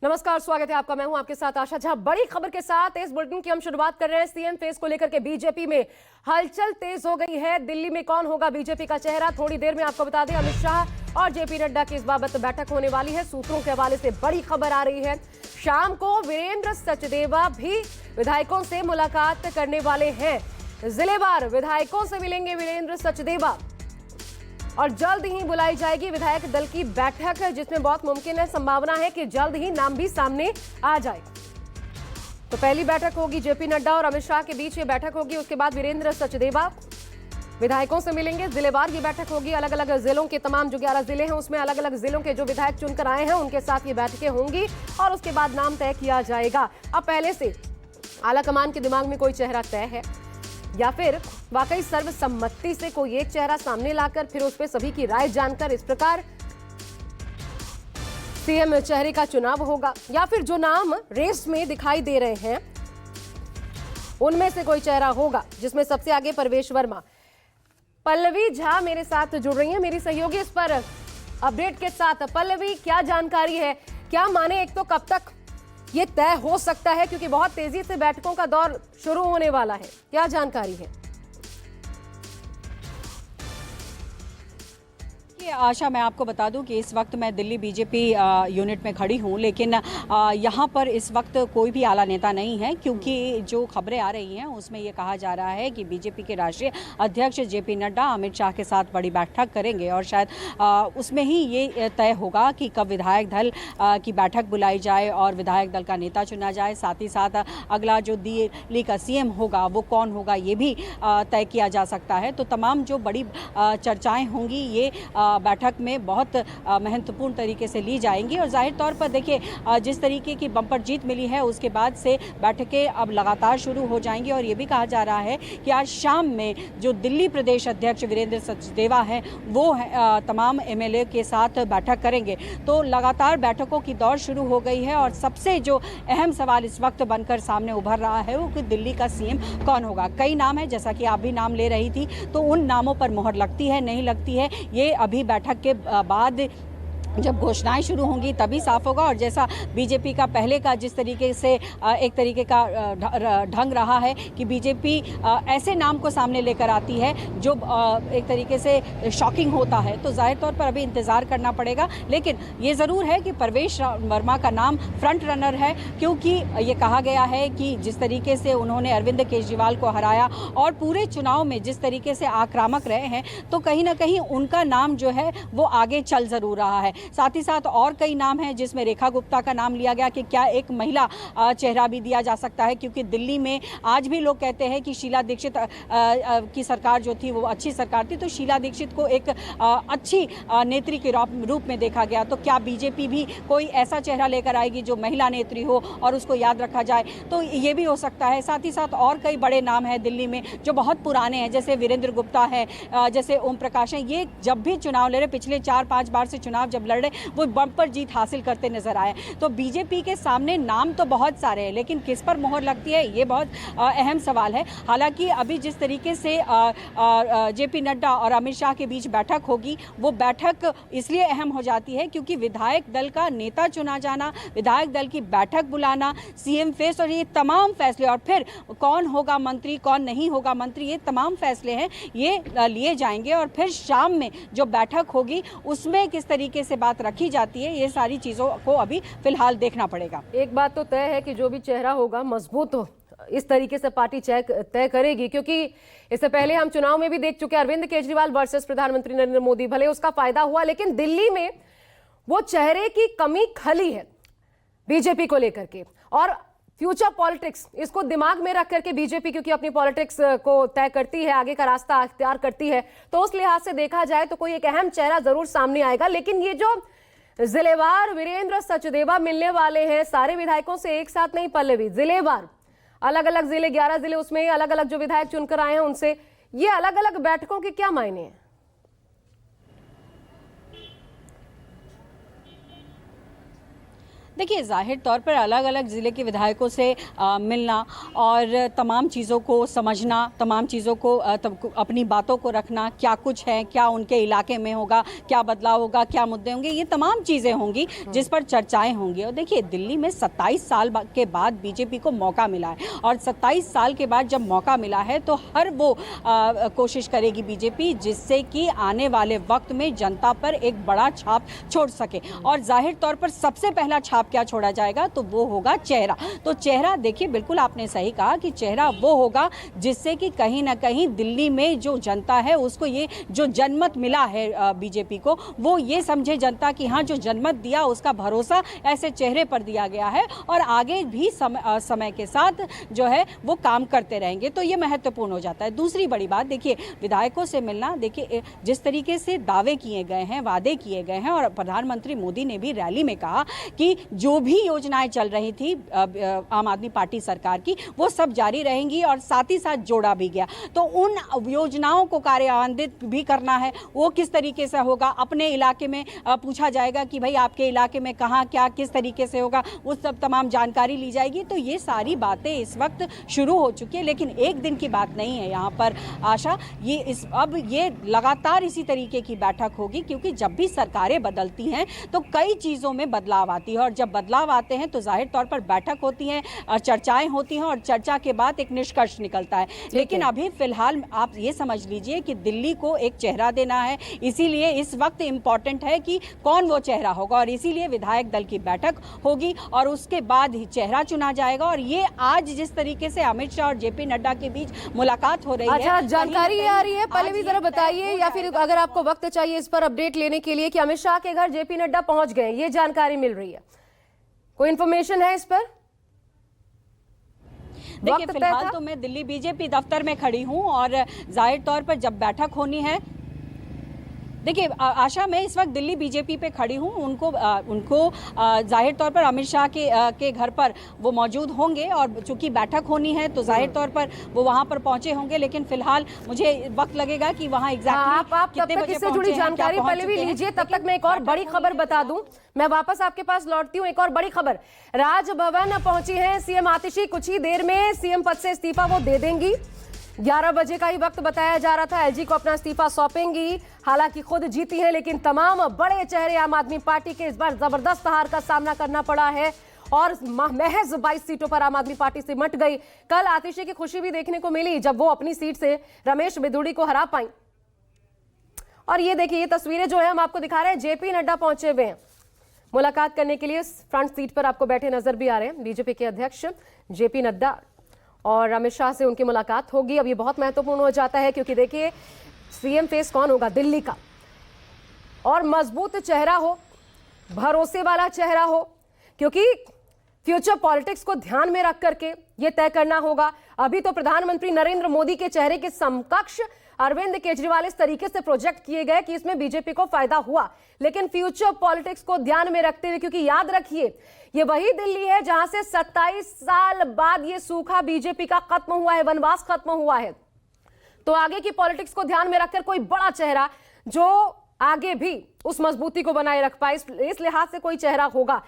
नमस्कार, स्वागत है आपका। मैं हूं आपके साथ आशा झा। बड़ी खबर के साथ इस बुलेटिन की हम शुरुआत कर रहे हैं। सीएम फेस को लेकर के बीजेपी में हलचल तेज हो गई है। दिल्ली में कौन होगा बीजेपी का चेहरा, थोड़ी देर में आपको बता दें। अमित शाह और जेपी नड्डा की इस बाबत बैठक होने वाली है। सूत्रों के हवाले से बड़ी खबर आ रही है। शाम को वीरेंद्र सचदेवा भी विधायकों से मुलाकात करने वाले हैं। जिलेवार विधायकों से मिलेंगे वीरेंद्र सचदेवा और जल्द ही बुलाई जाएगी विधायक दल की बैठक, जिसमें बहुत मुमकिन है, संभावना है कि जल्द ही नाम भी सामने आ जाए। तो पहली बैठक होगी जेपी नड्डा और अमित शाह के बीच ये बैठक होगी। उसके बाद वीरेंद्र सचदेवा विधायकों से मिलेंगे। जिलेवार की बैठक होगी। अलग अलग जिलों के तमाम जो 11 जिले हैं उसमें अलग अलग जिलों के जो विधायक चुनकर आए हैं उनके साथ ये बैठकें होंगी और उसके बाद नाम तय किया जाएगा। अब पहले से आलाकमान के दिमाग में कोई चेहरा तय है या फिर वाकई सर्वसम्मति से कोई एक चेहरा सामने लाकर फिर उस पर सभी की राय जानकर इस प्रकार सीएम चेहरे का चुनाव होगा, या फिर जो नाम रेस में दिखाई दे रहे हैं उनमें से कोई चेहरा होगा जिसमें सबसे आगे परवेश वर्मा। पल्लवी झा मेरे साथ जुड़ रही हैं, मेरी सहयोगी, इस पर अपडेट के साथ। पल्लवी, क्या जानकारी है, क्या माने एक तो कब तक ये तय हो सकता है, क्योंकि बहुत तेजी से बैठकों का दौर शुरू होने वाला है, क्या जानकारी है? आशा, मैं आपको बता दूं कि इस वक्त मैं दिल्ली बीजेपी यूनिट में खड़ी हूं, लेकिन यहां पर इस वक्त कोई भी आला नेता नहीं है, क्योंकि जो खबरें आ रही हैं उसमें ये कहा जा रहा है कि बीजेपी के राष्ट्रीय अध्यक्ष जेपी नड्डा अमित शाह के साथ बड़ी बैठक करेंगे और शायद उसमें ही ये तय होगा कि कब विधायक दल की बैठक बुलाई जाए और विधायक दल का नेता चुना जाए। साथ ही साथ अगला जो दिल्ली का सीएम होगा वो कौन होगा ये भी तय किया जा सकता है। तो तमाम जो बड़ी चर्चाएँ होंगी ये बैठक में बहुत महत्वपूर्ण तरीके से ली जाएंगी। और जाहिर तौर पर देखिए, जिस तरीके की बम्पर जीत मिली है उसके बाद से बैठकें अब लगातार शुरू हो जाएंगी और ये भी कहा जा रहा है कि आज शाम में जो दिल्ली प्रदेश अध्यक्ष वीरेंद्र सचदेवा हैं वो तमाम एमएलए के साथ बैठक करेंगे। तो लगातार बैठकों की दौड़ शुरू हो गई है और सबसे जो अहम सवाल इस वक्त बनकर सामने उभर रहा है वो कि दिल्ली का सीएम कौन होगा। कई नाम है, जैसा कि आप भी नाम ले रही थी, तो उन नामों पर मोहर लगती है नहीं लगती है ये अभी बैठक के बाद जब घोषणाएं शुरू होंगी तभी साफ होगा। और जैसा बीजेपी का पहले का जिस तरीके से एक तरीके का ढंग रहा है कि बीजेपी ऐसे नाम को सामने लेकर आती है जो एक तरीके से शॉकिंग होता है, तो जाहिर तौर पर अभी इंतज़ार करना पड़ेगा। लेकिन ये ज़रूर है कि परवेश वर्मा का नाम फ्रंट रनर है, क्योंकि ये कहा गया है कि जिस तरीके से उन्होंने अरविंद केजरीवाल को हराया और पूरे चुनाव में जिस तरीके से आक्रामक रहे हैं, तो कहीं ना कहीं उनका नाम जो है वो आगे चल ज़रूर रहा है। साथ ही साथ और कई नाम हैं जिसमें रेखा गुप्ता का नाम लिया गया कि क्या एक महिला चेहरा भी दिया जा सकता है, क्योंकि दिल्ली में आज भी लोग कहते हैं कि शीला दीक्षित की सरकार जो थी वो अच्छी सरकार थी, तो शीला दीक्षित को एक अच्छी नेत्री के रूप में देखा गया। तो क्या बीजेपी भी कोई ऐसा चेहरा लेकर आएगी जो महिला नेत्री हो और उसको याद रखा जाए, तो ये भी हो सकता है। साथ ही साथ और कई बड़े नाम हैं दिल्ली में जो बहुत पुराने हैं, जैसे वीरेंद्र गुप्ता है, जैसे ओम प्रकाश हैं। ये जब भी चुनाव लड़े, पिछले 4-5 बार से चुनाव जब लड़े, वो बम्पर जीत हासिल करते नजर आए। तो बीजेपी के सामने नाम तो बहुत सारे हैं, लेकिन किस पर मोहर लगती है ये बहुत अहम सवाल है। हालांकि अभी जिस तरीके से जेपी नड्डा और अमित शाह के बीच बैठक होगी, वो बैठक इसलिए अहम हो जाती है क्योंकि विधायक दल का नेता चुना जाना, विधायक दल की बैठक बुलाना, सीएम फेस और ये तमाम फैसले, और फिर कौन होगा मंत्री कौन नहीं होगा मंत्री, ये तमाम फैसले हैं ये लिए जाएंगे। और फिर शाम में जो बैठक होगी उसमें किस तरीके से बात रखी जाती है, ये सारी चीज़ों को अभी फिलहाल देखना पड़ेगा। एक बात तो तय है कि जो भी चेहरा होगा मजबूत हो, इस तरीके से पार्टी तय करेगी, क्योंकि इससे पहले हम चुनाव में भी देख चुके अरविंद केजरीवाल वर्सेस प्रधानमंत्री नरेंद्र मोदी। भले उसका फायदा हुआ, लेकिन दिल्ली में वो चेहरे की कमी खली है बीजेपी को लेकर के। और फ्यूचर पॉलिटिक्स, इसको दिमाग में रख करके बीजेपी, क्योंकि अपनी पॉलिटिक्स को तय करती है, आगे का रास्ता अख्तियार करती है, तो उस लिहाज से देखा जाए तो कोई एक अहम चेहरा जरूर सामने आएगा। लेकिन ये जो जिलेवार वीरेंद्र सचदेवा मिलने वाले हैं सारे विधायकों से एक साथ नहीं पल्लवी, जिलेवार, अलग अलग जिले, 11 जिले, उसमें अलग अलग जो विधायक चुनकर आए हैं उनसे, ये अलग अलग बैठकों के क्या मायने हैं? देखिए, जाहिर तौर पर अलग अलग ज़िले के विधायकों से मिलना और तमाम चीज़ों को समझना, तमाम चीज़ों को अपनी बातों को रखना, क्या कुछ है, क्या उनके इलाके में होगा, क्या बदलाव होगा, क्या मुद्दे होंगे, ये तमाम चीज़ें होंगी जिस पर चर्चाएं होंगी। और देखिए, दिल्ली में 27 साल के बाद बीजेपी को मौका मिला है और 27 साल के बाद जब मौका मिला है तो हर वो कोशिश करेगी बीजेपी जिससे कि आने वाले वक्त में जनता पर एक बड़ा छाप छोड़ सके। और जाहिर तौर पर सबसे पहला छाप क्या छोड़ा जाएगा, तो वो होगा चेहरा। तो चेहरा, देखिए बिल्कुल आपने सही कहा कि चेहरा वो होगा जिससे कि कहीं ना कहीं दिल्ली में जो जनता है उसको ये जो जनमत मिला है बीजेपी को, वो ये समझे जनता कि हाँ, जो जनमत दिया उसका भरोसा ऐसे चेहरे पर दिया गया है और आगे भी समय के साथ जो है वो काम करते रहेंगे। तो ये महत्वपूर्ण हो जाता है। दूसरी बड़ी बात, देखिए विधायकों से मिलना, देखिए जिस तरीके से दावे किए गए हैं, वादे किए गए हैं और प्रधानमंत्री मोदी ने भी रैली में कहा कि जो भी योजनाएं चल रही थी आम आदमी पार्टी सरकार की, वो सब जारी रहेंगी और साथ ही साथ जोड़ा भी गया। तो उन योजनाओं को कार्यान्वित भी करना है। वो किस तरीके से होगा, अपने इलाके में पूछा जाएगा कि भाई आपके इलाके में कहाँ क्या किस तरीके से होगा, वो सब तमाम जानकारी ली जाएगी। तो ये सारी बातें इस वक्त शुरू हो चुकी है, लेकिन एक दिन की बात नहीं है यहाँ पर आशा। अब ये लगातार इसी तरीके की बैठक होगी, क्योंकि जब भी सरकारें बदलती हैं तो कई चीज़ों में बदलाव आती है और जब बदलाव आते हैं तो जाहिर तौर पर बैठक होती है, चर्चाएं होती हैं और चर्चा के बाद एक निष्कर्ष निकलता है। लेकिन अभी फिलहाल आप ये समझ लीजिए कि दिल्ली को एक चेहरा देना है, इसीलिए इस वक्त इम्पॉर्टेंट है कि कौन वो चेहरा होगा और इसीलिए विधायक दल की बैठक होगी और उसके बाद ही चेहरा चुना जाएगा। और ये आज जिस तरीके से अमित शाह और जेपी नड्डा के बीच मुलाकात हो रही है, अच्छा, जानकारी आ रही है, पहले भी जरा बताइए, या फिर अगर आपको वक्त चाहिए इस पर अपडेट लेने के लिए कि अमित शाह के घर जेपी नड्डा पहुंच गए, ये जानकारी मिल रही है, कोई इंफॉर्मेशन है इस पर? देखिए, फिलहाल तो मैं दिल्ली बीजेपी दफ्तर में खड़ी हूं और जाहिर तौर पर जब बैठक होनी है, देखिए आशा, मैं इस वक्त दिल्ली बीजेपी पे खड़ी हूँ। उनको जाहिर तौर पर अमित शाह के घर पर वो मौजूद होंगे और चूंकि बैठक होनी है तो जाहिर तौर पर वो वहाँ पर पहुंचे होंगे। लेकिन फिलहाल मुझे वक्त लगेगा कि वहाँ एग्जैक्टली आप तब तक इससे जुड़ी जानकारी पहले भी लीजिए, तब तक मैं एक और बड़ी खबर बता दूं। मैं वापस आपके पास लौटती हूँ। एक और बड़ी खबर, राजभवन पहुंची है सीएम आतिशी। कुछ ही देर में सीएम पद से इस्तीफा वो दे देंगी। 11 बजे का ही वक्त बताया जा रहा था, एलजी को अपना इस्तीफा सौंपेंगी। हालांकि खुद जीती है, लेकिन तमाम बड़े चेहरे आम आदमी पार्टी के इस बार जबरदस्त हार का सामना करना पड़ा है और महज 22 सीटों पर आम आदमी पार्टी सिमट गई। कल आतिशी की खुशी भी देखने को मिली जब वो अपनी सीट से रमेश बिधूड़ी को हरा पाई। और ये देखिए, ये तस्वीरें जो है हम आपको दिखा रहे हैं, जेपी नड्डा पहुंचे हुए हैं मुलाकात करने के लिए। फ्रंट सीट पर आपको बैठे नजर भी आ रहे हैं बीजेपी के अध्यक्ष जेपी नड्डा और अमित शाह से उनकी मुलाकात होगी। अब ये बहुत महत्वपूर्ण हो जाता है, क्योंकि देखिए सीएम फेस कौन होगा दिल्ली का, और मजबूत चेहरा हो, भरोसे वाला चेहरा हो, क्योंकि फ्यूचर पॉलिटिक्स को ध्यान में रख करके ये तय करना होगा। अभी तो प्रधानमंत्री नरेंद्र मोदी के चेहरे के समकक्ष अरविंद केजरीवाल इस तरीके से प्रोजेक्ट किए गए कि इसमें बीजेपी को फायदा हुआ, लेकिन फ्यूचर पॉलिटिक्स को ध्यान में रखते हुए, क्योंकि याद रखिए ये वही दिल्ली है जहां से 27 साल बाद ये सूखा बीजेपी का खत्म हुआ है, वनवास खत्म हुआ है। तो आगे की पॉलिटिक्स को ध्यान में रखकर कोई बड़ा चेहरा जो आगे भी उस मजबूती को बनाए रख पाए, इस लिहाज से कोई चेहरा होगा।